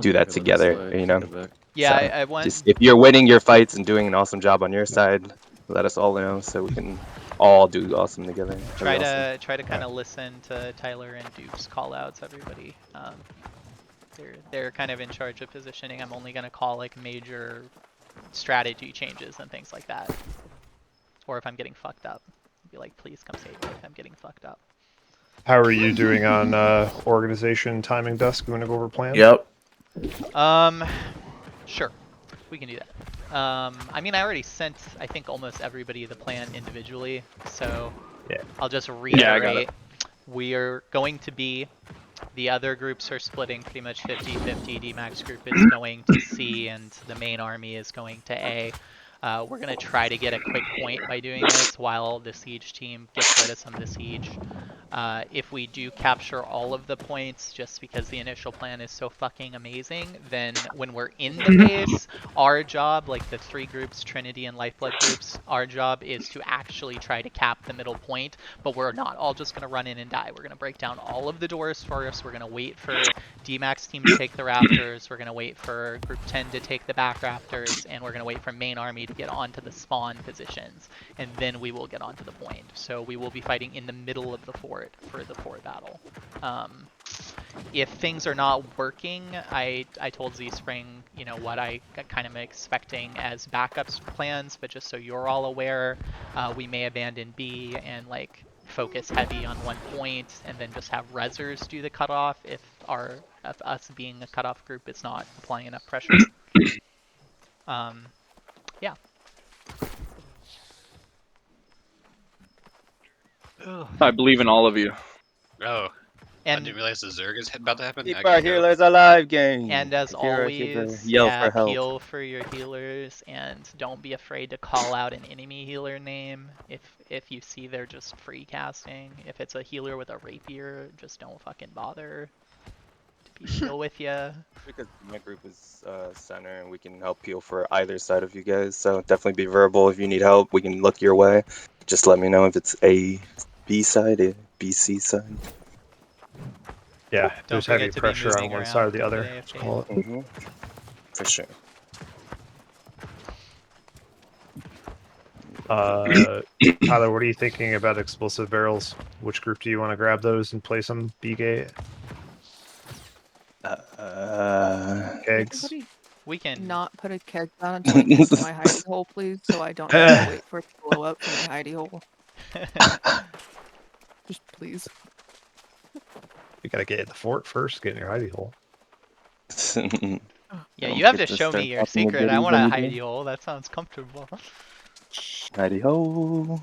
do that together, you know? Yeah, So, I want... just, if you're winning your fights and doing an awesome job on your side, let us all know so we can all do awesome together. Try Awesome. to kind of listen to Tyler and Duke's call outs, everybody. They're kind of in charge of positioning. I'm only gonna call like major strategy changes and things like that. Or if I'm getting fucked up, be like, please come save me if I'm getting fucked up. How are you doing on organization timing dusk? You want to go over plans? Yep. Sure, we can do that. I mean, I already sent, I think, almost everybody the plan individually, so yeah. I'll just reiterate. Yeah, I got it. We are going to be, the other groups are splitting pretty much 50-50. D-Max group is going to C, and the main army is going to A. We're going to try to get a quick point by doing this while the siege team gets rid of some of the siege. If we do capture all of the points, just because the initial plan is so fucking amazing, then when we're in the base, our job, like the three groups, Trinity and Lifeblood groups, our job is to actually try to cap the middle point, but we're not all just going to run in and die. We're going to break down all of the doors first. We're going to wait for D-Max team to take the rafters. We're going to wait for Group 10 to take the back rafters, and we're going to wait for main army to get onto the spawn positions, and then we will get onto the point. So we will be fighting in the middle of the fort for the fort battle. If things are not working, I told Z-Spring, you know, what I kind of am expecting as backups plans, but just so you're all aware, we may abandon B and like focus heavy on one point and then just have rezzers do the cutoff if us being a cutoff group is not applying enough pressure. Yeah. I believe in all of you. Oh, and I didn't realize the Zerg is about to happen. Keep our healers alive, gang. And as always, yeah, heal for your healers, and don't be afraid to call out an enemy healer name if you see they're just free casting. If it's a healer with a rapier, just don't fucking bother to be heal with you. Because my group is center, and we can help heal for either side of you guys. So definitely be verbal if you need help. We can look your way. Just let me know if it's A, B side, A, B, C side. Yeah, there's heavy pressure on one side or the other. Let's call it. For sure. Tyler, what are you thinking about explosive barrels? Which group do you want to grab those and place them? B-gate? Kegs? We can not put a keg down until I get to my hidey hole, please, so I don't have to wait for it to blow up from my hidey hole. Just please. You gotta get in the fort first, get in your hidey hole. Yeah, you have to show me your secret. I want a hidey hole. That sounds comfortable. Hidey hole.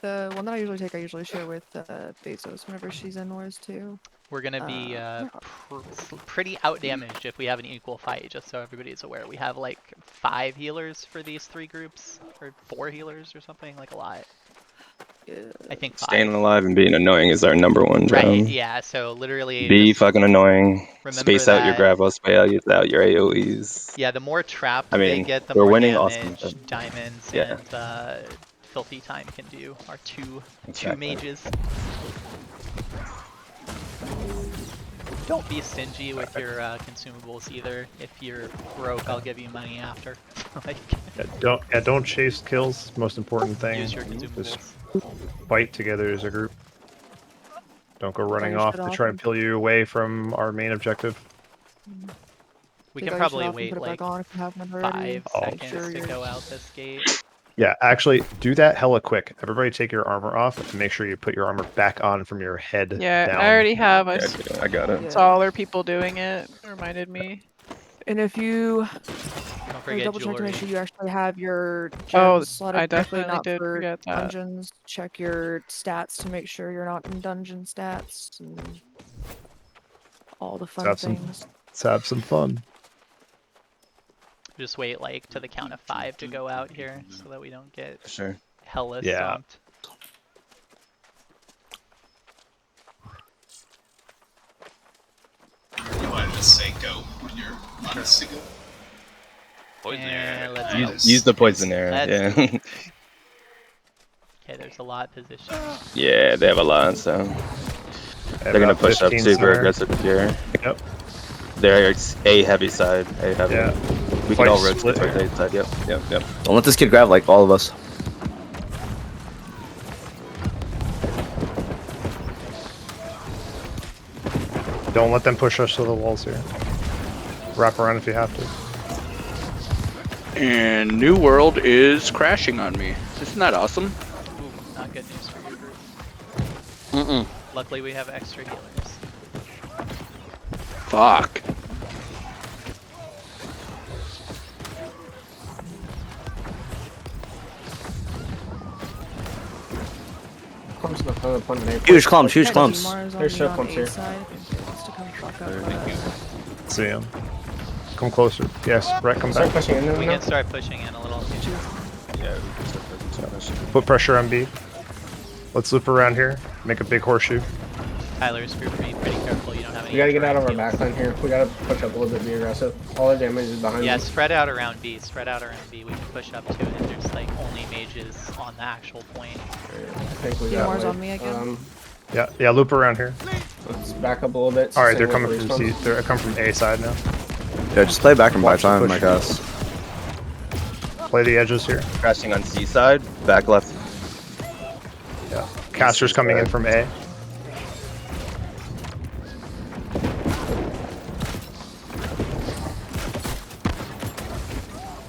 The one that I usually take, I usually share with Bezos whenever she's in Wars too. We're gonna be pretty outdamaged if we have an equal fight, just so everybody's aware. We have like 5 healers for these 3 groups, or 4 healers or something, like a lot. Yeah. I think 5. Staying alive and being annoying is our #1 job. Right, yeah, so literally... Be fucking annoying. Space out your Gravos, space out your AoEs. Yeah, the more trapped they get, the we're more winning, damage awesome. Diamonds Yeah. and Filthy Time can do. Our two Exactly. mages. Don't be stingy with your consumables either. If you're broke, I'll give you money after. Like, don't chase kills. Most important thing. Use your consumables. Just fight together as a group. Don't go running off to try and peel you away from our main objective. We can probably wait like 5 seconds to go out this gate. Yeah, actually, do that hella quick. Everybody take your armor off and make sure you put your armor back on from your head down. I already have. I got it. saw other people doing it. It reminded me. And if you double check to make sure you actually have your gems slotted I correctly, definitely not did for forget that. dungeons. Check your stats to make sure you're not in dungeon stats and all the fun things. Let's have some fun. Just wait like to the count of 5 to go out here, so that we don't get hella stomped. You wanted to say go when you're honest to go. Poison arrow. Use the poison arrow. Yeah. Okay, there's a lot positioned. Yeah, they have a lot, so they're gonna push up super aggressive here. Yep. There's A heavy side. A heavy. Yeah. We Fight can all split rotate towards here. A side. Yep. Yep. Yep. Don't let this kid grab like all of us. Don't let them push us to the walls here. Wrap around if you have to. And New World is crashing on me. Isn't that awesome? Ooh, not good news for your group. Mm-mm. Luckily, we have extra healers. Fuck. Huge clumps, huge Got clumps. D-Mars on There's me show on clumps A here. side if he wants to come fuck up. See him. Come closer. Yes, right, come Start back. pushing in We now. can start pushing in a little. Yeah. We can start pushing. Put pressure on B. Let's loop around here. Make a big horseshoe. Tyler's group, be pretty careful. You don't have any. We gotta get out of our giant heals. backline here. We gotta push up a little bit, be aggressive. All our damage is behind Yeah, us. spread out around B. Spread out around B. We can push up to it. There's like only mages on the actual point. I think we got D-Mars like, on me again. Yeah, loop around here. Let's back up a little bit. Alright, they're Same coming with from C. respawns. They're coming from A side now. Yeah, just play back and buy Watch the time, push. I guess. Play the edges here. Crashing on C side. Back left. Yeah. Caster's coming in from A.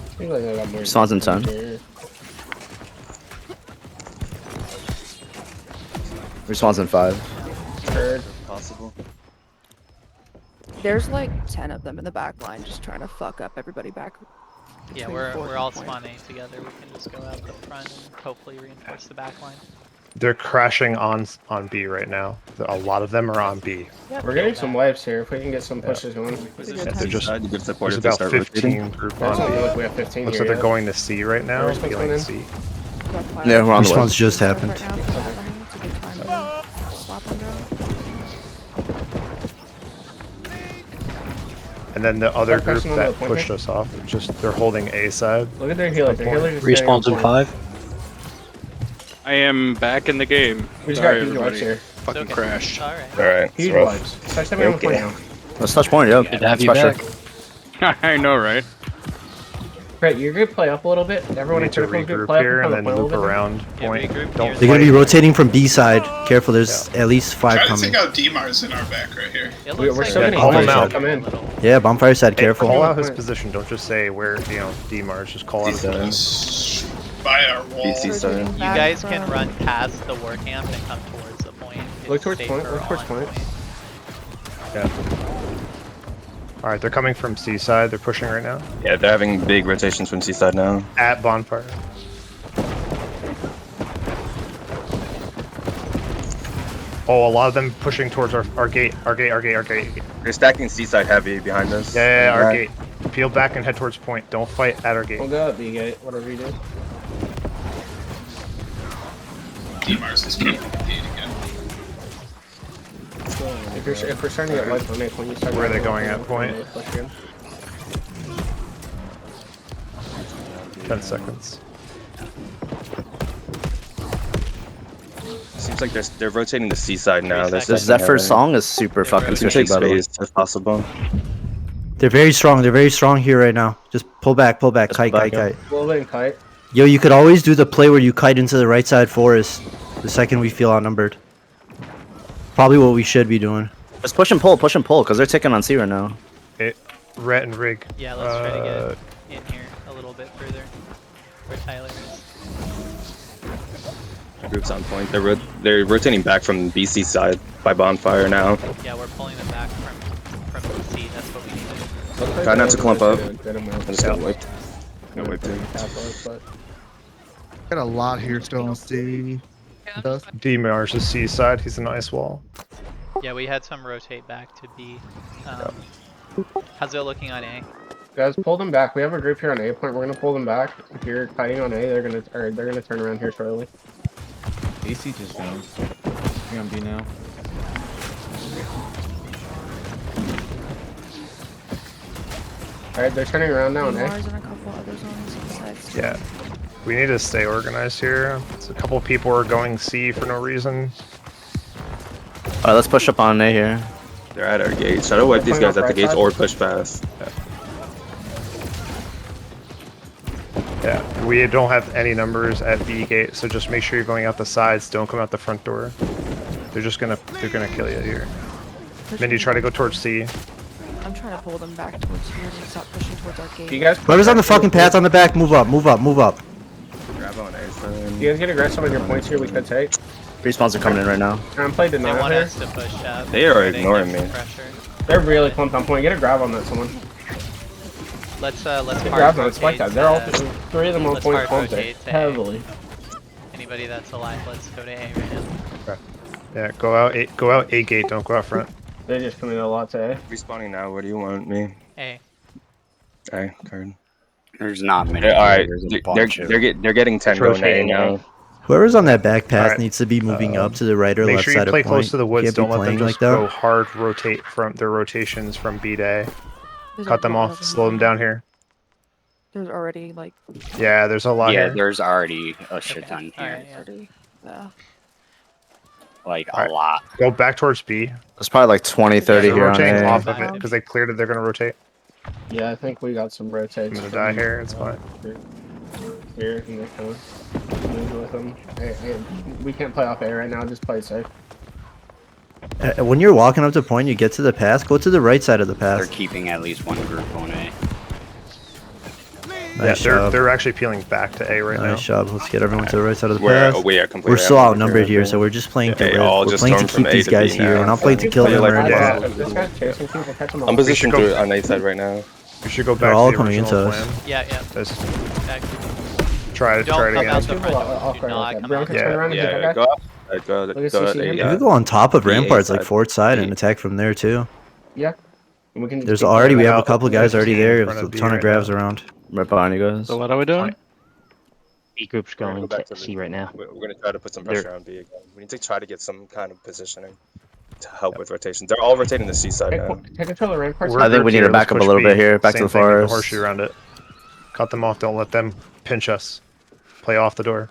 I feel like I got more Respawns in 10. here. Respawns in 5. Third. Possible. There's like 10 of them in the back line just trying to fuck up everybody back. Yeah, between we're fourth we're and all point. spawning together. We can just go out the front and hopefully reinforce the back line. They're crashing on B right now. A lot of them are on B. We're getting some wipes here. If we can get some pushes going. Position time. C just- side. You give support There's if they about start 15 rotating. group That's on not B. like we have 15 Looks here. like they're yet. going to C right now. Where's Feeling coming C. Yeah, we're on the way. Response just happened. Right now, for that lane, it's a good time to swap and go. And then the other Start group pressing on that the point pushed here. us off, they're holding A side. Look at their healers. Their healers are staying on Respawns in point. 5. I am back in the game. We just Sorry, got huge wipes everybody. here. Fucking Okay. crashed. All right. All right. Huge rough. wipes. Start stepping on the point Okay. now. Let's touch point, yo. Good to have you Pressure. back. I know, right? Great, you're gonna play up a little bit. We Everyone in need to critical group regroup play here up and and then play a loop little bit. around Yeah, point. regroup Don't here. They're gonna be fight. rotating from B side. Careful, there's at least 5 Try to coming. take out D-Mars in our back right here. It We're looks like still they're getting call pushing them out. here Come a in. little. Yeah, bonfire side, Hey, careful. call out his Point. position. Don't just say where, D-Mars. Just call out his C side. position. Just by our wall. BC side. You guys can run past the war camp and come towards the point. Look It's towards point, safer look towards on point. Yeah. Alright, they're coming from C side. They're pushing right now. Yeah, they're having big rotations from C side now. At bonfire. Oh, a lot of them pushing towards our gate. Our gate. They're stacking C side heavy behind us. Yeah, our Right. gate. Peel back and head towards point. Don't fight at our gate. We'll go up B gate, whatever you do. D-Mars is going to the gate again. If we're starting to get light on it, when you start Where are they getting going light, at point? we'll push in. 10 seconds. Seems like they're rotating the C side now. They're This stacking Zephyr heavy. song is super They're fucking We can squishy, take by the way. space if possible. They're very strong. They're very strong here right now. Just pull back, Just kite, pull back, kite. A little bit in kite. Yo, you could always do the play where you kite into the right side forest the second we feel outnumbered. Probably what we should be doing. Just push and pull, because they're ticking on C right now. Ret and Rig. Yeah, let's try to get in here a little bit further. Where Tyler is. Group's on point. They're rotating back from BC side by bonfire now. Yeah, we're pulling them back from BC. That's what we needed. Try not to clump up. Good amount. I just got whipped. Got whipped in. Got a lot here still on C. D-Mars is C side. He's an ice wall. Yeah, we had some rotate back to B. How's it looking on A? Guys, pull them back. We have a group here on A point. We're gonna pull them back. If you're kiting on A, they're gonna turn around here shortly. AC just down. We're on B now. Alright, they're turning around now on A. D-Mars and a couple others on the side still. Yeah. We need to stay organized here. A couple people are going C for no reason. Alright, let's push up on A here. They're at our gates. Try to wipe these guys at the gates or push past. Yeah, we don't have any numbers at B gate, so just make sure you're going out the sides. Don't come out the front door. They're gonna kill you here. Mindy, try to go towards C. I'm trying to pull them back towards here and stop pushing towards our gate. You guys Whoever's on the fucking path on the back, move up, move up, move up. Grab on A side. You guys get aggressive on your points here, we could take. Respawns are coming in right now. I'm playing They denial want here. us to push up. They are so they ignoring get some me. pressure. They're really pumped on point. Get a grab on that, someone. Let's Get a hard grab on it. Spike rotate that. They're all to- three of them on let's point hard pumped it rotate to A. heavily. Anybody that's alive, let's go to A right now. Yeah, go out A gate. Don't go out front. They just coming a lot to A. Respawning now. Where do you want me? A. A card. There's not many. All right. There's a bunch of- They're getting 10 going A now. Whoever's on that back path Alright. needs to be moving up to the right or Make left sure you side play of point. close to the woods. Can't be Don't let them playing just like that. go hard rotate from their rotations from B to A. There's Cut a them lot off. of Slow them down here. There's already like Yeah, there's a lot Yeah, here. there's already a shit ton here. Alright, yeah. 30. Yeah. Like a Alright. lot. Go back towards B. There's probably like 20, 30 They're here on rotating A. off of it because they cleared it. They're gonna rotate. Yeah, I think we got some rotates. I'm gonna die here. It's fine. Here, and they come move with them. Hey, we can't play off A right now. Just play safe. When you're walking up to point, you get to the path, go to the right side of the They're path. keeping at least one group on A. Nice Yeah, job. they're actually peeling back to A right Nice now. job. Let's get everyone to the right side of the We're path. completely We're still outnumbered outnumbered here, I so think. we're just playing to They live. all We're just playing to stormed from keep A these to guys B here. now. We're not playing to kill them or Like, anything. If this guy's chasing people, catch them all. I'm positioned go- to on A side right now. We should go back They're to all the coming original into us. plan. Yeah, yeah. Just Back. try Don't it come again. out the People front. off Do right not like that. come Brown out can the turn Yeah. around and hit Yeah, that guy. go up. Go Look at at CC. You A. could go on top of The A ramparts, like side. fort side, and Yeah. attack from there too. Yeah. And we can just There's keep already, we going. have a out. couple guys already 15 there. in There's front a of B ton of right grabs now. around. Right behind you guys. So what are we doing? B group's We're gonna going go back to to C the- right now. We're gonna try to put some They're- pressure on B again. We need to try to get some kind of positioning to help with rotation. They're all rotating the C side now. Take control of the ramparts. We're I think we grouped need to here, back let's up a little push bit B. here, back to Same the thing with forest. horseshoe around it. Cut them off. Don't let them pinch us. Play off the door.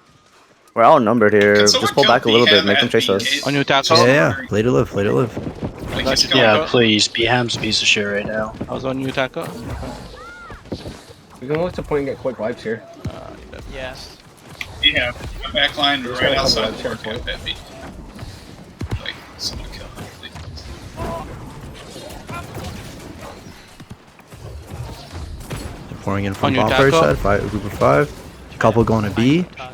We're outnumbered here. Can Just someone pull kill back a little bit. B-Ham Make them at chase B us. gate? On your tackle? Yeah, yeah. Play to live, play to live. Like, he's Yeah, going- please. B-Ham's a piece of shit right now. I was on your tackle. We can look to point and get quick wipes here. Yeah. Yeah, my back line Just right gotta outside cover the that workout checkpoint. that beat. Like, someone kill him, please. They're pouring in On from your bonfire tackle. side, a group of 5. A couple going to B. Talk.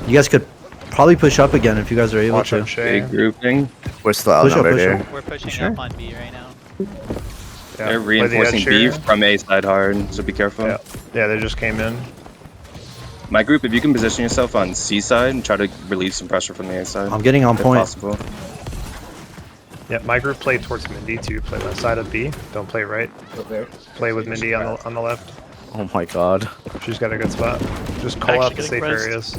You guys could probably push up again if you guys are able Watch to. out, Shay. Big grouping. We're still Push up, outnumbered push here. up. We're pushing Sure. up on B right now. Yeah, They're play the reinforcing edge B here. from A side hard, so be careful. Yeah. Yeah, they just came in. My group, if you can position yourself on C side and try to relieve some pressure from the A side. I'm getting on if point. possible. Yeah, my group played towards Mindy too. Play left side of B. Don't play right. Up there. Play with Mindy on the left. Oh my god. She's got a good spot. Just call out the safe areas.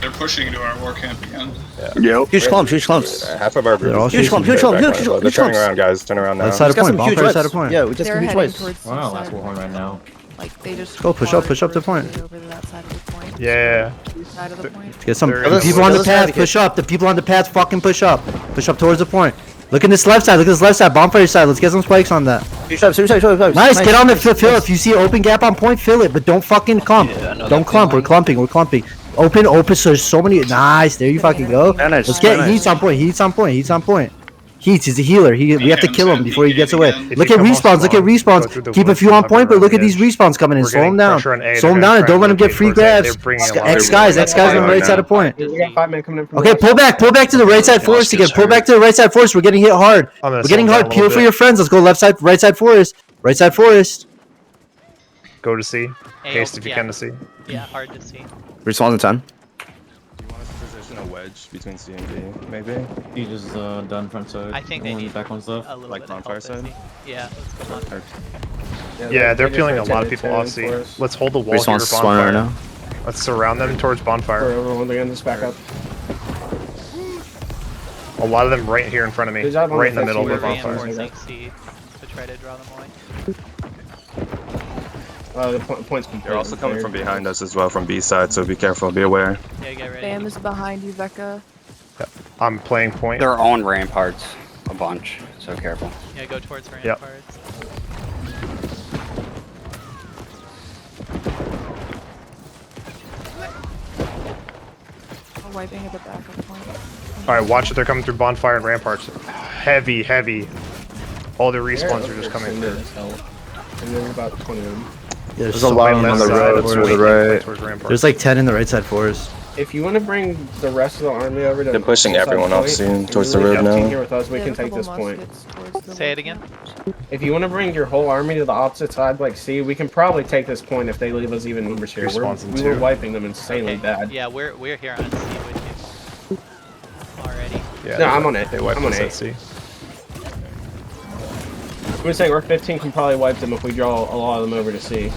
They're pushing into our war camp again. Yep. Huge clumps, huge clumps. Half of our group They're all is Huge clump, huge clump, huge, huge, They're huge turning clumps. around, guys. Turn around now. Left side of Got point, some huge bonfire side wipes. of point. Yeah, we just They're got huge heading wipes. towards C Wow, last side. warhorn right now. Like they just Go, push up, push up to point. Over to that side of the point. Yeah. Side of the point. Get some They're- the people on the Let's path, navigate. push up. The people on the path fucking push up. Push up towards the point. Look at this left side, look at this left side, bonfire side. Let's get some spikes on that. Huge wipes, huge wipes, huge wipes. Nice, get on the fill. If you see an open gap on point, fill it, but don't fucking clump. Don't clump, we're clumping, we're clumping. Open, so there's so many. Nice, there you fucking go. Manage, Let's get manage. Heats on point, Heats on point, Heats on point. Heats, he's a healer. We have to kill him before he gets away. If Look you at come off respawns, look at spawn, go respawns. through the Keep a woods few and on hover point, but around look the at these edge. respawns coming in. We're Slow getting them down. pressure on A, Slow they're them gonna down and try don't let and them get rotate free towards A. grabs. They're bringing a lot X of guys on the right now. side of point. We got 5 men coming in from Okay, the left pull back to the right side forest again. Pull back to the right side forest. We're getting hit hard. I'm gonna We're getting slow hard. down a Peel little for bit. your friends. Let's go left side, right side forest. Right side forest. Go to C. A, Haste if you yeah. can to C. Yeah, hard to see. Respawns in 10. Do you want us to position a wedge between C and B, maybe? He just done front side. I think they One need back one's left. a little Like bit of bonfire help at side? C. Yeah, let's go bonfire. Yeah, they're just peeling a lot of rotated people to off C. forest. Let's hold the wall here, Respawns spawning right bonfire. now. Let's surround them towards For bonfire. everyone, they're gonna just back up. A lot of them right here in front of me. Good job on Right in the the middle of We're the bonfire. reinforcing C to try to draw them away. The point's complete. They're also coming from behind us as well from B side, so be careful, be aware. Yeah, get ready. Bam is behind you, Becca. I'm playing point. They're on ramparts a bunch. So so careful. Yeah, go towards Yep. ramparts. I'm wiping at the back of the point. Alright, watch it. They're coming through bonfire and ramparts. Heavy, heavy. All the respawns are just coming through. And there's about 20 of them. Yeah, There's a lot of them on the road to the right. There's like 10 in the right side for us. If you want to bring the rest of the army over to They're pushing the side everyone off point, soon and towards you the leave road that team now. Here with us, we They can have a take this couple point. muskets towards the Say it left again. edge. If you want to bring your whole army to the opposite side, like C, we can probably take this point if they leave us even numbers here. Respawns in We were two. wiping them insanely Okay. bad. Yeah, we're here on C with you already. Yeah, No, I'm on it. They wiped I'm on us A. at sea. I'm saying our 15 can probably wipe them if we draw a lot of them over to C.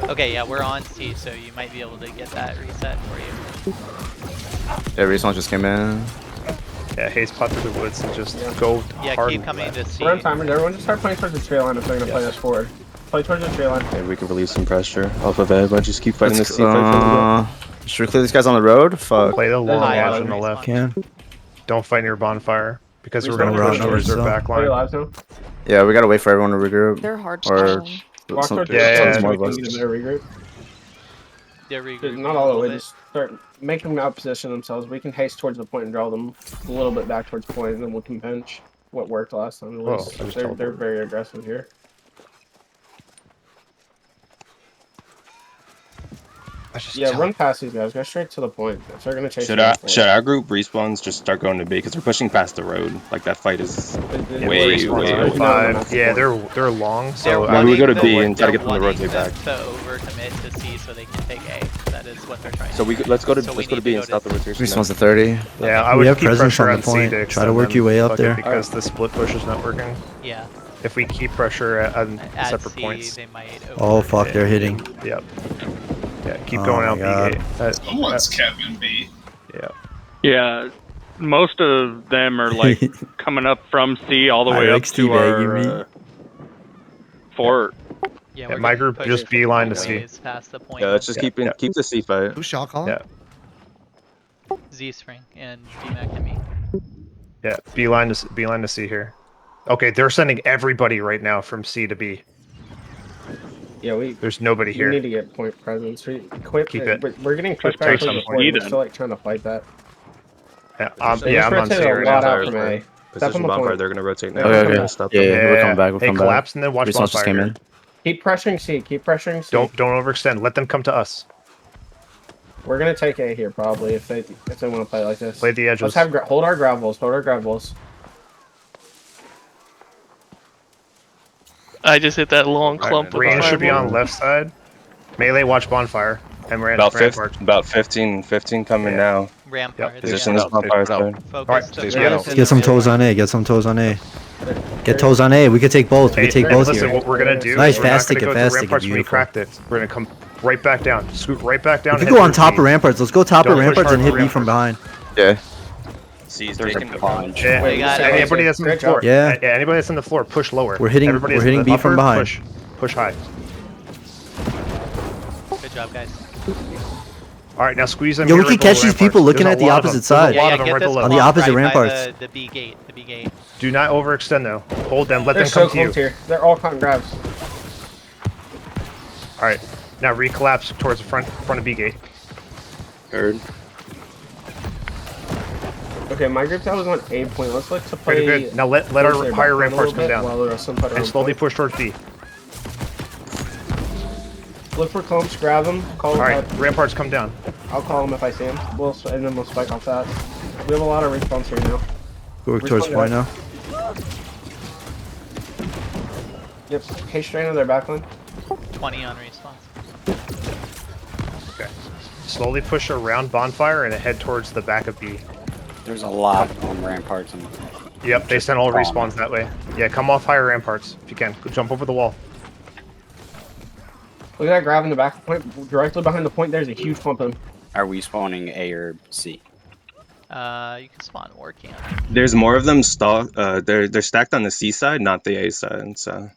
Okay, yeah, we're on C, so you might be able to get that reset for you. Yeah, respawn just came in. Yeah, haste pot through the woods and just go Yeah, hard. keep coming to C. We're on timers. Everyone just start playing towards the trail line if they're going to play us forward. Play towards the trail line. Maybe we can relieve some pressure off of it, but just keep fighting the Let's, sea fight for a little should we clear these guys on the road? Fuck. Play the long There's a edge lot on the of left. Can. Don't fight near bonfire because we're Respawn going to towards push the towards their road, back Play your line. lives now. Yeah, we gotta wait for everyone to regroup. They're hard to Or kill. Walk some, towards Yeah, the yeah, trail yeah. so more we of can us. get a better regroup. They're regrouping Not a all the little way. bit. Just start make them out position themselves. We can haste towards the point and draw them a little bit back towards point, and then we can bench what worked last time. At Whoa, least I just they're teleported. very aggressive here. Yeah, run past these guys. Go straight to the point. If they're gonna chase Should you our, forward. should our group respawns just start going to B? Because they're pushing past the road. Like, that fight is Yeah, way, Respawns way are over. five. Yeah, they're long. So Maybe we go to wanting B them- and try to they're get them to rotate wanting back. them to overcommit to C so they can take A. That is what they're trying So to do. let's go to So we let's go to need B to and go stop the rotation. Respawns to 30. yeah, I We would have keep presence pressure on on the C point. to Try to extend work them. your way up Fuck it, there. because the split push is not working. Yeah. If we keep pressure on At separate C, points. they might Oh fuck, they're hitting. Yep. Yeah, keep Oh going my out God. B gate. Someone's capping B. Yeah. Yeah, most of them are like coming up from C all the way up IRXT to bagging our fort. Yeah, Yeah, we're my getting group pushed just beeline to a C. ways past the point. Yeah, let's just Yeah, keep the C fight. Who's shot calling? Yeah. Z Spring and DMAC and me. Yeah, beeline to C here. Okay, they're sending everybody right now from C to B. Yeah, There's nobody we here. need to get point presence. We quit. Keep it. We're getting pushed Just back take towards the some point. We're speed still like trying to fight that. Yeah, They I'm just on C rotated a right lot now. out from A. Step on Position the bonfire, point. they're gonna rotate now. Okay, We're okay. gonna stop Yeah, them. yeah, we're coming back. We'll Hey, come collapse and then watch back. Respawns just bonfire. came here. in. Keep pressuring C. Keep pressuring C. Don't overextend. Let them come to us. We're gonna take A here probably if they want to play like this. Play the edges. Let's have hold our gravels. Hold our gravels. I just hit that long All clump right, of range should be fireball. on left side. Melee watch bonfire. And we're About rampart. 15 coming Yeah. now. Ramparts. Position yeah. this bonfire side. Focus to Alright, Ramparts. Get some toes on A. Get some toes on A. Get toes on A. We could take both. We Hey, could take both listen, here. what we're gonna do Nice, is we're fast not gonna ticket, go fast through ticket, ramparts when we beautiful. cracked it. We're gonna come right back down. Scoot right back down. We and could hit go on towards top B. of ramparts. Let's go top of Don't push ramparts hard and hit for B from behind. Yeah. C's There's a taking bunch. Yeah. Wait, got it. Anybody that's on the Great floor. job. Yeah. Anybody that's on the floor, push lower. We're hitting- Everybody we're that's hitting in the B from upper, behind. Push high. Good job, guys. All right, now squeeze them. Yo, we here can right below catch these ramparts. people looking There's at a the lot of them. opposite There's side. a lot Yeah, of them get right this below. On the clump opposite right by ramparts. The B gate. The B gate. Do not overextend though. Hold them. Let They're them so come to you. close here. They're all caught in grabs. All right, now recollapse towards the front of B gate. Heard. Okay, my group that was on A point. Let's look to play. Pretty good. Now let towards our their higher backline a ramparts little come bit down. while the rest of them put And around slowly point. push towards B. Look for clumps, grab them, call All them. right, ramparts come down. I'll call them if I see them. And then we'll spike off that. We have a lot of respawns here now. Go towards Respawn point now. Yep. Hey, strain on their backline. 20 on response. Okay. Slowly push around bonfire and head towards the back of B. There's a lot on ramparts. And Yep, they sent all bomb. respawns that way. Yeah, come off higher ramparts if you can. Go jump over the wall. Look at that grab in the back of the point. Directly behind the point, there's a huge clump of them. Are we spawning A or C? You can spawn or can. There's more of them they're stacked on the C side, not the A side, so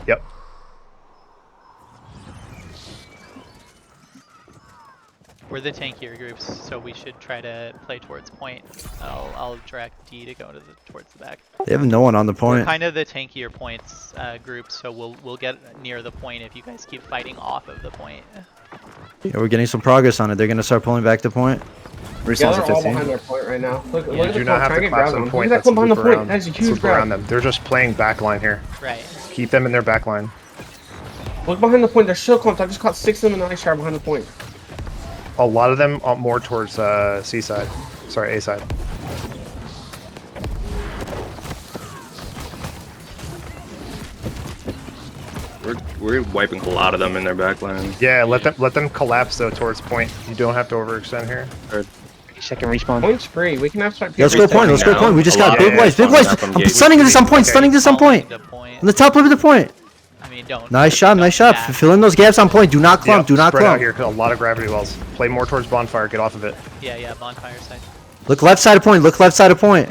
Yep. We're the tankier groups, so we should try to play towards point. I'll direct D to go towards the back. They have no one on the We're point. kind of the tankier points group, so we'll get near the point if you guys keep fighting off of the point. Yeah, we're getting some progress on it. They're gonna start pulling back the point. Yeah, they're all behind their point right now. Look You at do the not clump. have Try to and get collapse grabs on on point. them. Look at that clump behind the loop point. around. That's a Let's huge loop around grab. them. They're just playing backline here. Right. Keep them in their backline. Look behind the point. They're still clumped. I just caught 6 of them in the ice shower behind the point. A lot of them are more towards C side. Sorry, A side. We're wiping a lot of them in their backline. Yeah, let them collapse though towards point. You don't have to overextend here. Second respawn. Point's free. We can have start. Let's go point. Let's go point. We just got big yeah, whites. Big yeah, whites. from I'm gate. stunning this on point. Stunning this on point. The point. On the top lip of the point. I mean, don't. Nice shot. Nice shot. gap. Fill in those gaps on point. Do not clump. Do not Spread out clump. here. A lot of gravity wells. Play more towards bonfire. Get off of it. Yeah, bonfire side. Look left side of point. Look left side of point.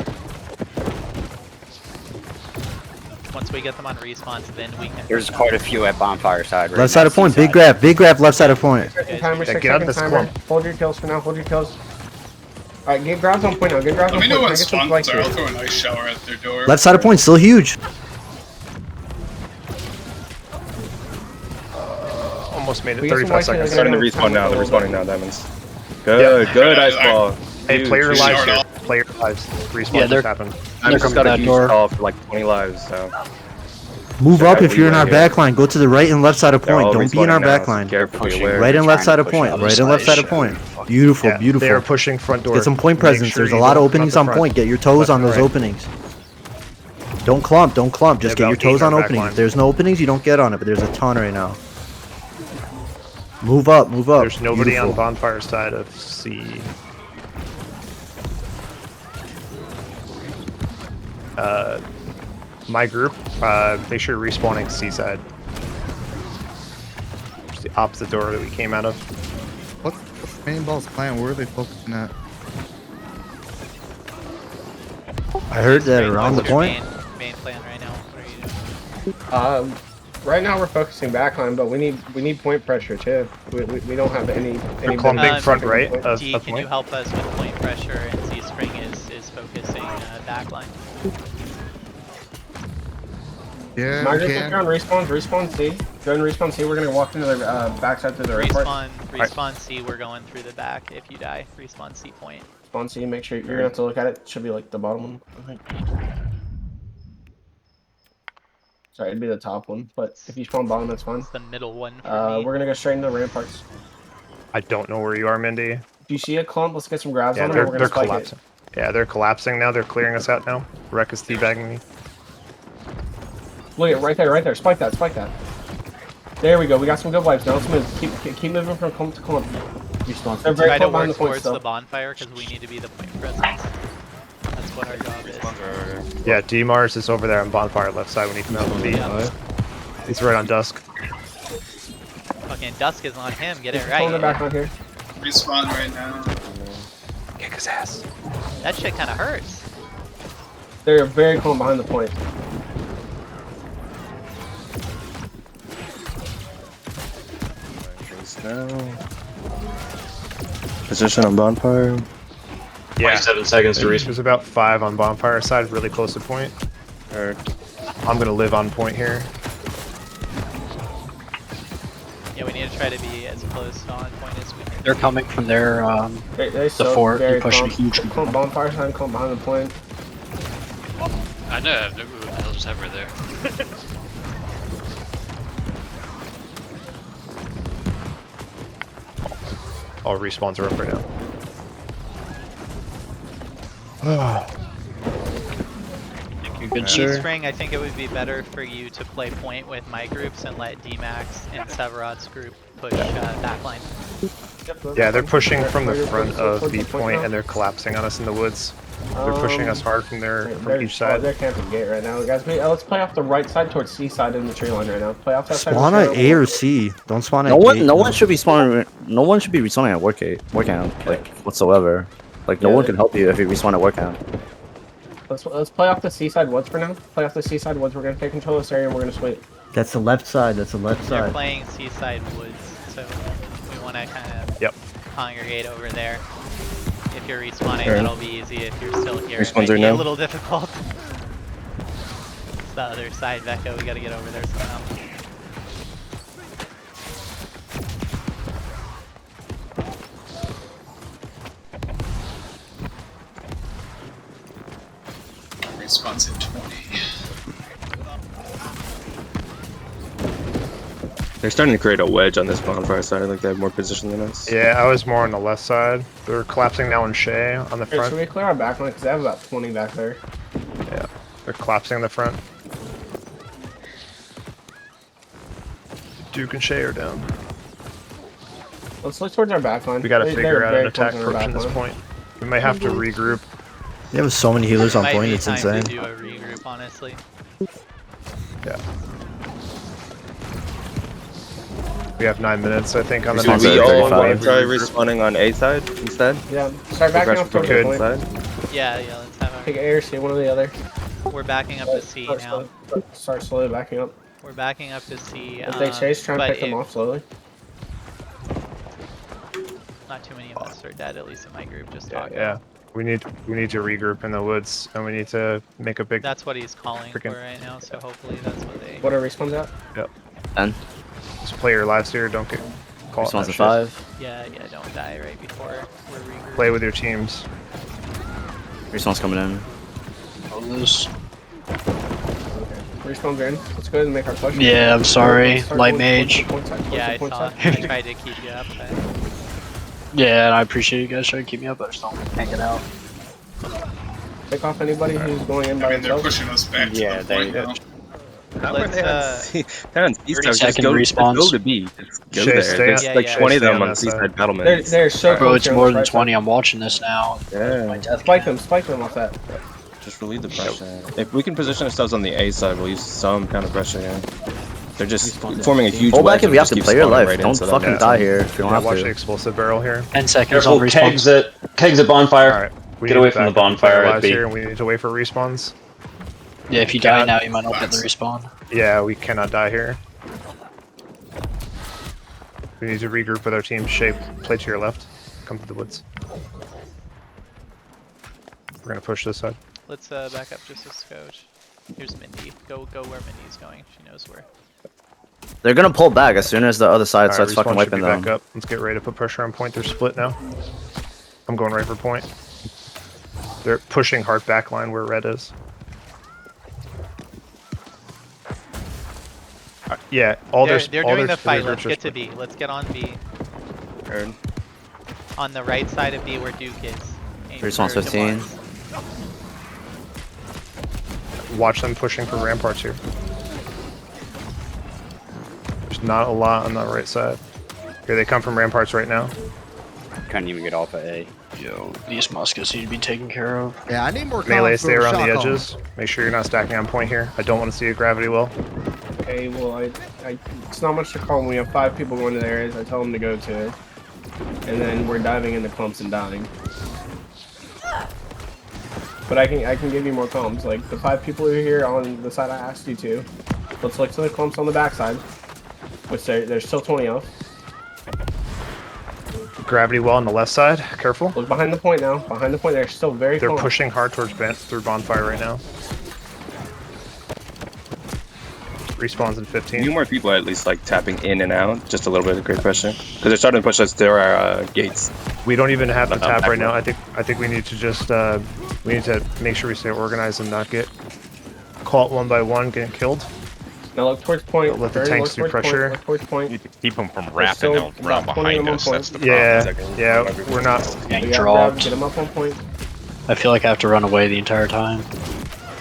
Once we get them on respawns, then we can. There's quite a few at bonfire side. Right Left side now, of point. C-side. Big grab. Left side of point. Second timer. Yeah, 6 get out of second this timer. clump. Hold your kills for now. Hold your kills. Alright, get grabs on point now. Get grabs Let on me point. know Try when to get some spawn flanks are. I'll here. throw an ice shower at their door. Left side of point. Still huge. Almost made it. We get some 35 whites here, seconds. they're Starting to gonna respawn now. They're a little respawning now, Diamonds. Good, good ice ball. Hey, Huge. player Huge. lives Start here. off. Player lives. Respawn Yeah, just happened. I just got a huge call for like 20 lives, so. Move up if you're in our Here. back line. Go to the right and left side of They're point. all Don't be in our respawning now, back so line. carefully aware. Right and left side of Push point. other Right and left side. side of point. Beautiful, Yeah, they beautiful. are pushing front door. Get some point Make presence. sure There's a you lot of don't openings come on out the point. front. Get your toes Left on and those right. openings. Don't clump. Don't clump. Just Yeah, get your about eight toes in on our back openings. line. If there's no openings, you don't get on it. But there's a ton right now. Move up. Move up. There's nobody on Beautiful. bonfire side of C. My group, make sure you're respawning C side. It's the opposite door that we came out of. What's main ball's plan? Where are they focusing at? I heard that around the What's your point. main plan right now? What are you doing? Right now we're focusing backline, but we need point pressure too. We don't have any clumping benefit front from right point. of D, can you point. help us with point pressure? And Z Spring is focusing backline. Yeah, My we group can. on respawn C. Go and respawn C. We're gonna walk into the backside through the airport. Respawn C, we're going through the back. If you die, respawn C point. Respawn C. Make sure you're gonna have to look at it. Should be like the bottom one, I think. Sorry, it'd be the top one, but if you spawn bottom, that's fine. It's the middle one for me. We're gonna go straight into the ramparts. I don't know where you are, Mindy. Do you see a clump? Let's get some grabs Yeah, on it. We're gonna they're spike collapsing. Yeah, they're collapsing now. They're clearing us out now. Wreck is teabagging me. it. Look at right there. Spike that. There we go. We got some good vibes now. Let's move. Keep moving from clump to clump. They're very Try to close behind work the point towards still. the bonfire because we need to be the point presence. That's what our job is. Yeah, D-Mars is over there on bonfire left side when you come out from B. Yeah. He's right on dusk. Fucking Dusk is on him. Get it Pulling it back right. on here. Respawn right now. Kick his ass. That shit kind of hurts. They're very close behind the point. Position on bonfire. Yeah. 27 seconds to respawn. There's about 5 on bonfire side, really close to point. I'm gonna live on point here. Yeah, we need to try to be as close on point as we can. They're coming from their They the still fort. very They're pushing clump. huge. Clump bonfire side, clump behind the point. I know, I've never moved hell's ever there. All respawns are up right now. Good Spring, I think it would be better for you to play point with my groups and let D-Max and Severot's group push backline. Yeah, they're pushing from the front of B point and they're collapsing on us in the woods. They're pushing us hard from each side. They're camping gate right now, guys. Let's play off the right side towards C side in the tree line right now. Play off that side. Spawn at A or C. Don't spawn at No one, gate. no one should be spawning. No one should be respawning at work camp, like whatsoever. Like no one can help you if you respawn at work camp. Let's play off the C side woods for now. Play off the C side woods. We're gonna take control of this area and we're gonna sweep. That's the left side. That's the left They're side. playing Seaside Woods, so we want to kind of. Yep. congregate over there. If you're respawning, Alright. that'll be easy. If you're still here, it Respawns might are be a now. little difficult. It's the other side, Vecco. We gotta get over there somehow. Response at 20. They're starting to create a wedge on this bonfire side. Like they have more position than us. Yeah, I was more on the left side. They're collapsing now on Shay on the Here, front. should we clear our back line? Because I have about 20 back there. Yeah, they're collapsing in the front. Duke and Shay are down. Let's look towards our back line. We gotta figure out an attack close on our approach from back this line. point. We might have to regroup. You have so many healers on Might point, be it's time insane. to do a regroup, honestly. Yeah. We have 9 minutes, I think, on the So next we all one. want to try respawning on A side instead. Yeah, start backing up towards the point. Yeah, let's have our... Take air, see one or the other. We're backing up to C now. Start slowly backing up. We're backing up to C. If they chase, try and but pick them off slowly. Not too many of us are dead, at least in my group. Just talking. Yeah. We need to regroup in the woods, and we need to make a big... That's what he's calling for right now, so hopefully that's what they... What are respawns at? Yep. 10. Just play your lives here, don't get caught. Respawns at 5. Yeah, don't die right before we're regrouping. Play with your teams. Respawn's coming in. Oh, this. Respawns are in. Let's go ahead and make our push. Yeah, I'm sorry. Start Light towards mage. the point side, towards Yeah, the I point saw. side. I tried to keep you up, but... Yeah, and I appreciate you guys trying to keep me up. I just don't hang it out. Pick off anybody who's going in by I mean, they're themselves. pushing us back Yeah, to the point they- now. How are Let's, they on C? They're on C 30 side. Just second go, respawns. just go to B. Just go Shay, there. stay There's on- like Yeah, 20 of stay them on on that C side. side battlements. They're so Bro, close it's here on more the than right 20. side. I'm watching this now. Yeah. My death Spike count. them off that. Just relieve the pressure. If we can position ourselves on the A side, we'll use some kind of pressure here. They're just forming a huge Hold wedge back if and you have just to keep play your spawning life. right Don't into them. fucking die here if you don't Yeah, have watch the to. explosive barrel here. 10 seconds Careful, on kegs respawns. at bonfire. Alright. We Get need away to from the back up and play our bonfire at lives B. here, and we need to wait for respawns. Yeah, if you die now, you might not get the respawn. Yeah, we cannot die here. We need to regroup with our team. Shape, play to your left. Come to the woods. We're gonna push this side. Let's back up just a scotch. Here's Mindy. Go where Mindy's going. She knows where. They're gonna pull back as soon as the other side Alright, starts fucking respawn should wiping be back them. up. Let's get ready to put pressure on point. They're split now. I'm going right for point. They're pushing hard back line where red is. Yeah, all They're their doing the their fight. groups Let's are get to split. B. Let's get on B. Heard. On the right side of B where Duke is. Aim Respawn's for 15. Demar's. Watch them pushing for ramparts here. There's not a lot on the right side. Here they come from ramparts right now. Couldn't even get off at A. Yo, these muskets need to be taken care of. Yeah, I need more Melee, comms stay for around the shock edges. Make sure you're not stacking on point here. I don't want to see a gravity well. Okay, well, it's not much to call when we have 5 people going to the areas I tell them to go to. And then we're diving into clumps and dying. But I can give you more comms. Like, the 5 people who are here on the side I asked you to. Let's look to the clumps on the backside. Which there's still 20 of. Gravity well on the left side. Careful. Look behind the point now. Behind the point, they're still very They're close. pushing hard towards through bonfire right now. Respawns in 15. Few more people are at least like tapping in and out, just a little bit of great pressure, because they're starting to push us through our gates. We don't even have to Not tap right backward. now. I think we need to just we need to make sure we stay organized and not get caught one by one getting killed. Now look towards point. Let the Very tanks look do towards pressure. Point, look towards point. You keep them from There's wrapping still around about 20 of behind them on us. That's the point. Yeah, we're not. Getting We got dropped. Get them up on point. I feel like I have to run away the entire time.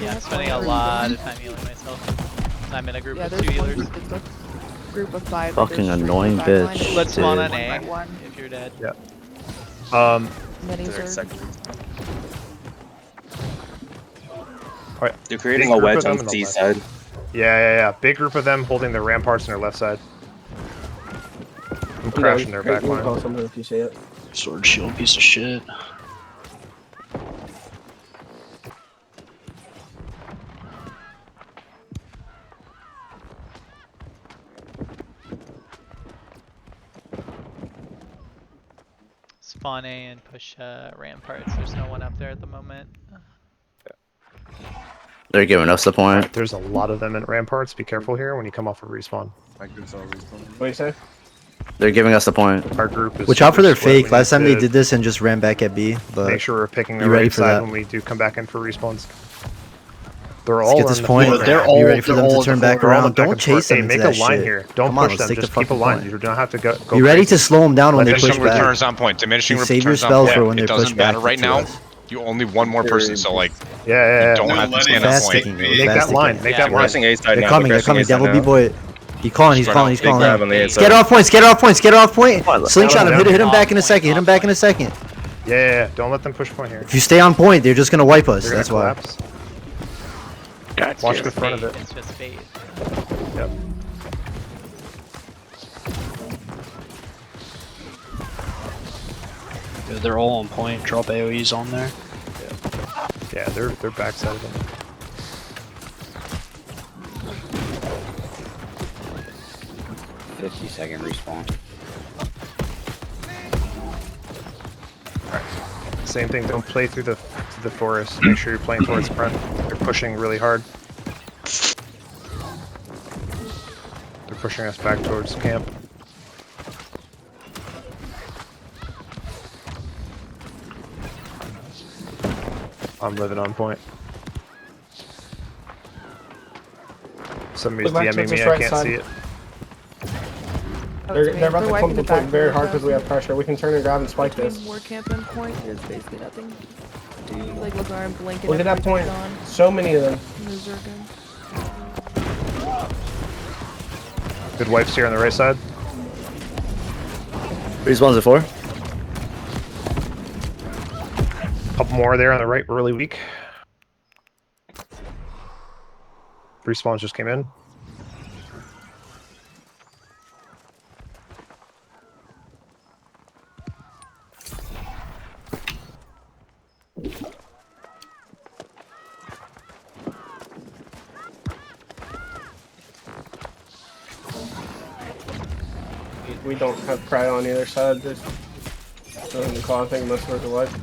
Yeah, I'm spending a lot of time healing myself. I'm in a group Yeah, of there's 2 healers. it's a group of 5. but Fucking there's annoying back line. bitch. Let's spawn dude. on A One by one. if you're dead. Yeah. Minis are Alright. They're creating Big a group wedge of them on on the C left. side. Yeah. Big group of them holding the ramparts on their left side. I'm crashing their back line. Call something if you see it. Sword shield piece of shit. spawn A and push ramparts. There's no one up there at the moment. They're giving us the point. There's a lot of them in ramparts. Be careful here when you come off of respawn. My group's all respawn. What do you say? They're giving us the point. Our group is. Watch out for their split. fake. Last time they did this and just ran back at B. But Make sure we're picking the you ready right for side that? when we do come back in for respawns. They're Let's all get this on the point. floor. They're Be all- ready for they're them all to turn the back They're all on around. the back Don't and forth. chase them Hey, into make that a line shit. here. Don't Come on, push let's them. take Just the keep a fucking line. point. You don't have to go. Be ready to crazy. slow them down when they Diminishing push back. returns on point. Diminishing Save your returns on spells point. for when It they doesn't push back matter right to now. us. You only one more person, so like Yeah. you don't No, have to let stand it- on Fast point. sticking. Make Fast that sticking. line. Make Yeah. that line. Pressing A side They're now. coming. They're pressing coming. A side Devil now. B-boy. He's calling. He's Spread calling. out. He's Big calling. grab on the A side. Get off points. Get off points. Get off point. Slingshot him. down. Hit him back in a Off second. Hit him point, back in a off second. Yeah. Don't let them push point here. If you stay on point, they're just gonna wipe us. They're gonna That's why. collapse. God, Watch It's the front of bait. it. It's just bait. Yep. dude, they're all on point. Drop AoEs on there. Yeah. They're backside of them. Second respawn. Same thing. Don't play through the forest. Make sure you're playing towards the front. They're pushing really hard. They're pushing us back towards camp. I'm living on point. Somebody's Look back DMing towards me. this I right can't side. see it. They're about to wiping come to the the point back very door hard with because we have pressure. We can turn and grab and spike Between this. war camp and point, there's basically nothing. Do you like look around, blinking? Look at that point. So many of them. Those are good. Good wipes here on the right side. Respawns at 4. Couple more there on the right, really weak. Respawns just came in. We don't have cry on either side. There's nothing to call. I think most of the life.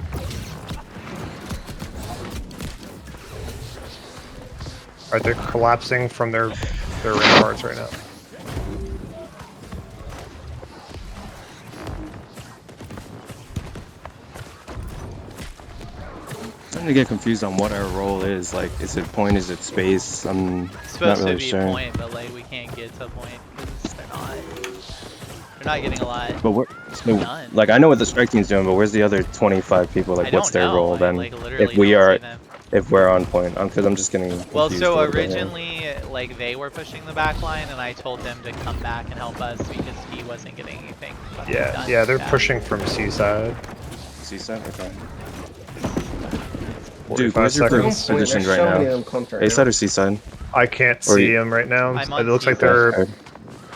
Alright, they're collapsing from their ramparts right now. I'm starting to get confused on what our role is. Like, is it point? Is it space? I'm It's not supposed really to be sure. point, but like we can't get to point because they're not getting a lot. But we're so, done. like, I know what the strike team's doing, but where's the other 25 people? Like, I what's don't their know. role I, then? like, literally If we don't are, see them. if we're on point, because I'm just getting confused. Well, a so little bit here. originally, like they were pushing the back line, and I told them to come back and help us because he wasn't getting anything. Yeah, done. yeah, they're pushing from seaside. Seaside, okay. 45 Dude, where's your group seconds. positioned right so many of now? them clumped right A now. side or C side? I can't Or see you- them right now. I'm It on looks like seaside. they're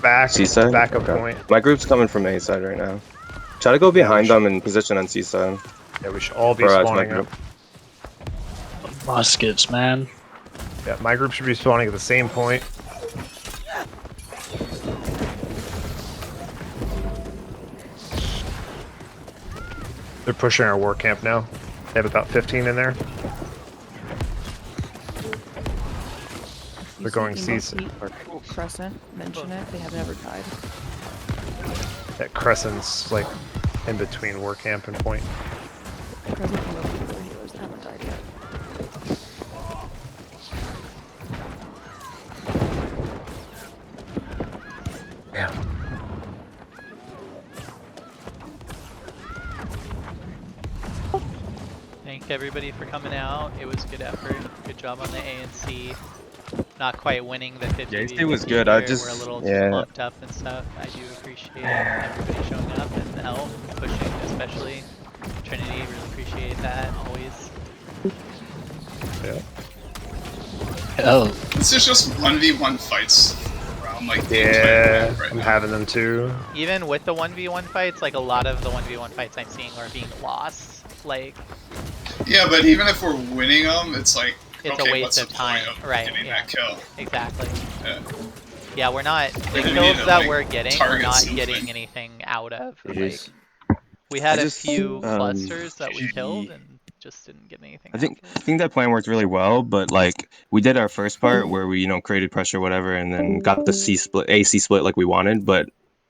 back, C side? back of Okay. point. My group's coming from A side right now. Try to go behind them and position on C side. Yeah, we should all be For us, my spawning group. up. Muskets, man. Yeah, my group should be spawning at the same point. They're pushing our war camp now. They have about 15 in there. They're going C's. Crescent, mention it. They haven't ever died. That crescent's like in between war camp and point. Crescent from the people healers that haven't died yet. Yeah. Thank everybody for coming out. It was good effort. Good job on the A and C. Not quite winning the 50. Yeah, AC was good. I We're just- a little yeah. too pumped up and stuff. I do appreciate everybody showing up and the help, pushing especially. Trinity, really appreciate that always. Yeah. Oh, This is just 1v1 fights around like the Yeah, entire map right I'm now. having them too. Even with the 1v1 fights, like a lot of the 1v1 fights I'm seeing are being lost. Like Yeah, but even if we're winning them, it's like it's okay, a waste what's of the time, point of right? getting Yeah, that kill? exactly. Yeah. Yeah, we're not the We're gonna kills need to, that like, we're getting. We're target not something. getting anything out of. Like, Jeez. We had I a just, few clusters that we we- killed and just didn't get anything. I think that plan worked really well, but like we did our first part where we created pressure, whatever, and then got the AC split like we wanted, but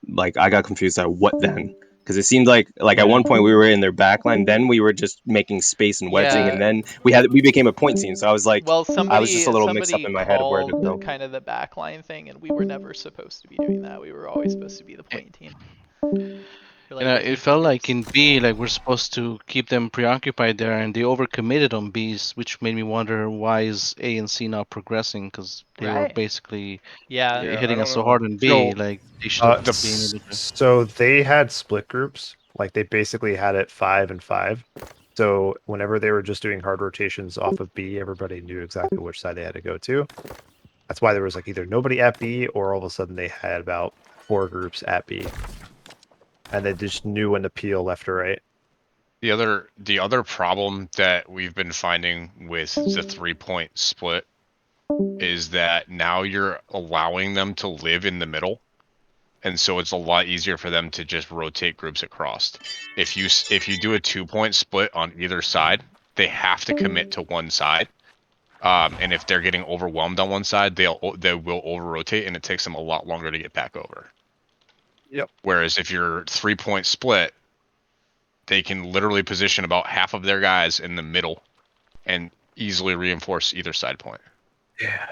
like I got confused at what then, because it seemed like at one point we were in their backline, then we were just making space and wedging, and then we became a point team. So I was like, well, I was just a little mixed up somebody in my head of where to called go. kind of the backline thing, and we were never supposed to be doing that. We were always supposed to be the point team. It felt like in B, like we're supposed to keep them preoccupied there, and they overcommitted on B's, which made me wonder why is A and C not progressing, because they were basically hitting us so hard in B, like they should have been able to. So they had split groups, like they basically had it 5 and 5. So whenever they were just doing hard rotations off of B, everybody knew exactly which side they had to go to. That's why there was like either nobody at B, or all of a sudden they had about 4 groups at B, and they just knew when to peel left or right. The other problem that we've been finding with the 3-point split is that now you're allowing them to live in the middle, and so it's a lot easier for them to just rotate groups across. If you do a 2-point split on either side, they have to commit to one side. And if they're getting overwhelmed on one side, they will over rotate, and it takes them a lot longer to get back over. Yep. Whereas if you're 3-point split, they can literally position about half of their guys in the middle and easily reinforce either side point. Yeah.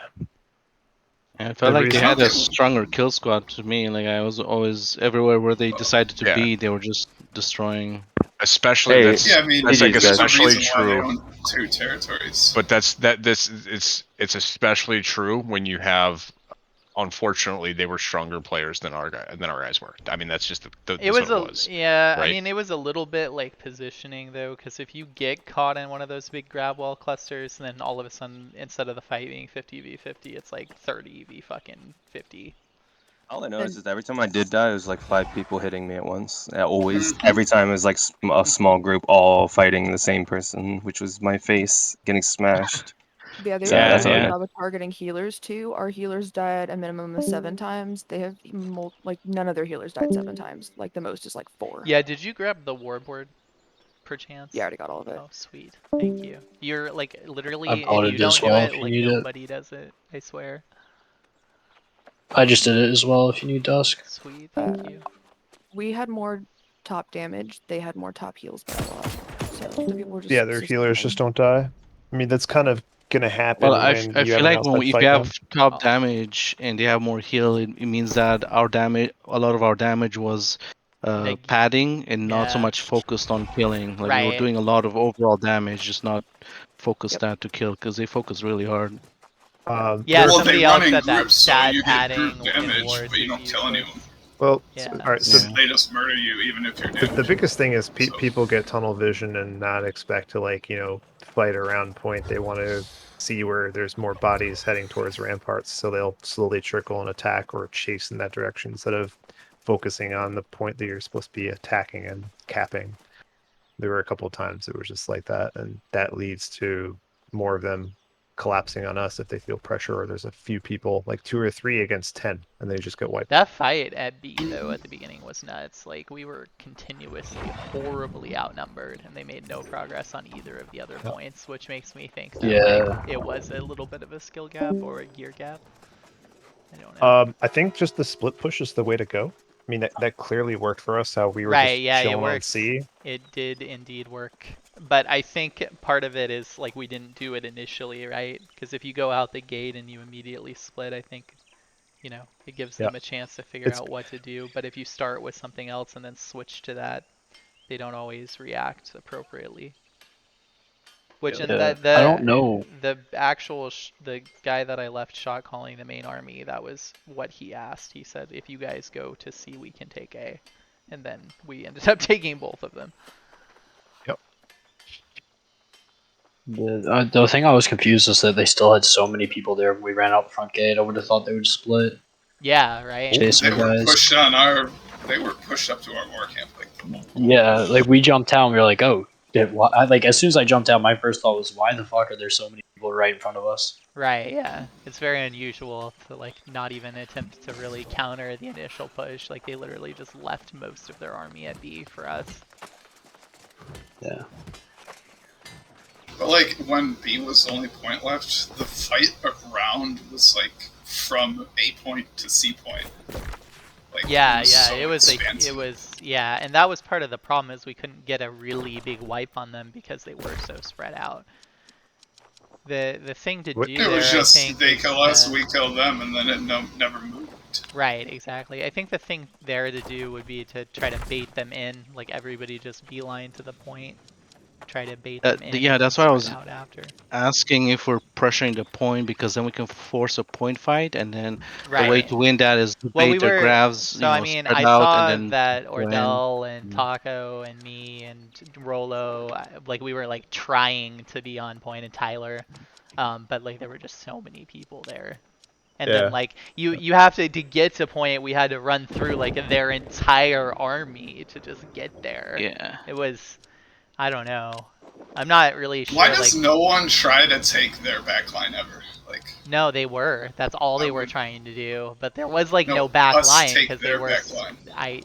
And it felt like they had a stronger kill squad to me. Like I was always everywhere where they decided to be, they were just destroying. Especially that's I mean, like there's a especially reason why they true. own 2 territories. But it's especially true when you have. Unfortunately, they were stronger players than our guys were. I mean, that's just It was right? I mean, it was a little bit like positioning though, because if you get caught in one of those big grab wall clusters, and then all of a sudden, instead of the fight being 50v50, it's like 30v fucking 50. All I noticed is every time I did die, it was like 5 people hitting me at once. Always, every time it was like a small group all fighting the same person, which was my face getting smashed. Yeah, they So were that's doing all a I good got. job of targeting healers too. Our healers died a minimum of 7 times. They have like none of their healers died 7 times. Like the most is like 4. Yeah, did you grab the warboard, perchance? Yeah, I already got all of it. Oh, sweet. Thank you. You're like literally, I bought if it you don't as do well it, if you like need it. nobody does it. I swear. I just did it as well if you need Dusk. Sweet, thank you. We had more top damage. They had more top heals by a lot. So the people were just Yeah, their healers just don't die. I mean, that's kind of gonna happen Well, I when you feel have an like outside if fight you gun. have top damage and they have more heal, it means that a lot of our damage was padding and not so much focused on killing. Like we were Right. doing a lot of overall damage, just not focused that to kill, because they focus really hard. Yeah, Well, somebody they else run in said that groups, so stat you get group padding in damage, wars but you is don't kill anyone. useless. Well, Yeah. all right. So They just murder you, even if you're the damaged. biggest thing is people get tunnel vision and not expect to fight around point. They want to see where there's more bodies heading towards ramparts, so they'll slowly trickle and attack or chase in that direction instead of focusing on the point that you're supposed to be attacking and capping. There were a couple of times it was just like that, and that leads to more of them collapsing on us if they feel pressure, or there's a few people, like 2 or 3 against 10, and they just get wiped. That fight at B though at the beginning was nuts. Like we were continuously horribly outnumbered, and they made no progress on either of the other points, which makes me think that like, it was a little bit of a skill gap or a gear gap. I don't know. I think just the split push is the way to go. I mean, that clearly worked for us, how we were Right, just yeah, it chilling on worked. C. It did indeed work. But I think part of it is like we didn't do it initially, right? Because if you go out the gate and you immediately split, I think, it gives them a chance to figure out what to do. But if you start with something else and then switch to that, they don't always react appropriately. Which in I don't know. The actual the guy that I left shot calling the main army, that was what he asked. He said, if you guys go to C, we can take A. And then we ended up taking both of them. Yep. The thing I was confused is that they still had so many people there when we ran out the front gate. I would have thought they would split. Yeah, right. Chase They our were guys. pushed on they were pushed up to our war camp. Like, Yeah, like we jumped out and we were like, oh, like as soon as I jumped out, my first thought was, why the fuck are there so many people right in front of us? Right, yeah. It's very unusual to like not even attempt to really counter the initial push. Like they literally just left most of their army at B for us. Yeah. But like when B was the only point left, the fight around was like from A point to C point. Like, Yeah, so it was expansive. and that was part of the problem is we couldn't get a really big wipe on them because they were so spread out. The thing to do it was there, just I think, they is kill us, we kill them, and then it never moved. Right, exactly. I think the thing there to do would be to try to bait them in, like everybody just beeline to the point, try to bait them in. Yeah, and that's then why I spread was out after. asking if we're pressuring the point, because then we can force a point fight, and then the way Right. to win that is to Well, bait we their were. grabs, So I mean, spread I out, and saw then that go in. Ordell and Taco and me and Rolo, like we were like trying to be on point, and Tyler, but like there were just so many people there. And then like you have to get to point, we had to run through like their entire army to just get there. Yeah. It was, I don't know. I'm not really sure. Why does like, no one try to take their backline ever? Like, no, they were. That's all they were trying to do. But there was like no us back line take because they their were. back line. I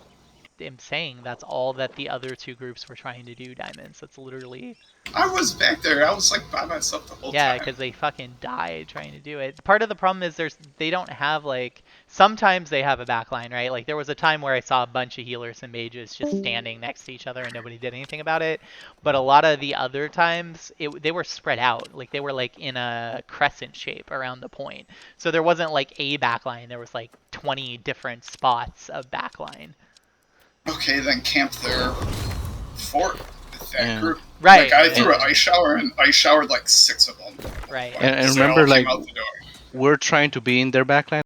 am saying that's all that the other two groups were trying to do, Diamonds. That's literally. I was back there. I was like by myself the whole Yeah, time. because they fucking died trying to do it. Part of the problem is they don't have like, sometimes they have a backline, right? Like there was a time where I saw a bunch of healers and mages just standing next to each other and nobody did anything about it. But a lot of the other times they were spread out. Like they were like in a crescent shape around the point. So there wasn't like a backline. There was like 20 different spots of backline. Okay, then camp their fort with that group. Right. Like I threw an ice shower and ice showered like 6 of them. Right. And They all remember, came like, out the door. we're trying to be in their backline.